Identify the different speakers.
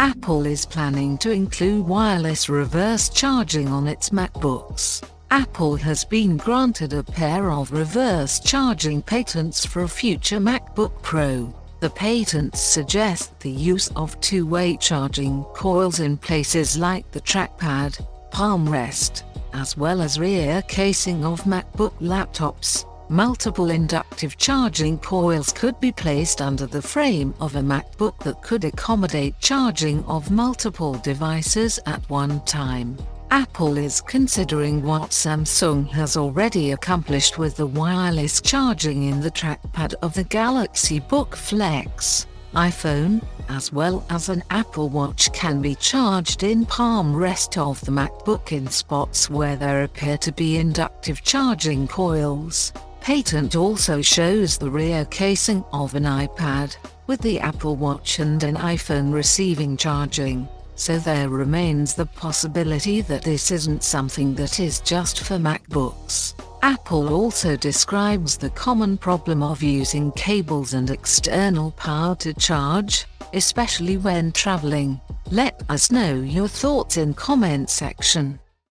Speaker 1: Apple is planning to include wireless reverse charging on its MacBooks. Apple has been granted a pair of reverse charging patents for a future MacBook Pro. The patents suggest the use of two-way charging coils in places like the trackpad, palm rest, as well as rear casing of MacBook laptops. Multiple inductive charging coils could be placed under the frame of a MacBook that could accommodate charging of multiple devices at one time. Apple is considering what Samsung has already accomplished with the wireless charging in the trackpad of the Galaxy Book Flex. iPhone, as well as an Apple Watch, can be charged in palm rest of the MacBook in spots where there appear to be inductive charging coils. Patent also shows the rear casing of an iPad, with the Apple Watch and an iPhone receiving charging, so there remains the possibility that this isn't something that is just for MacBooks. Apple also describes the common problem of using cables and external power to charge, especially when traveling. Let us know your thoughts in comment section.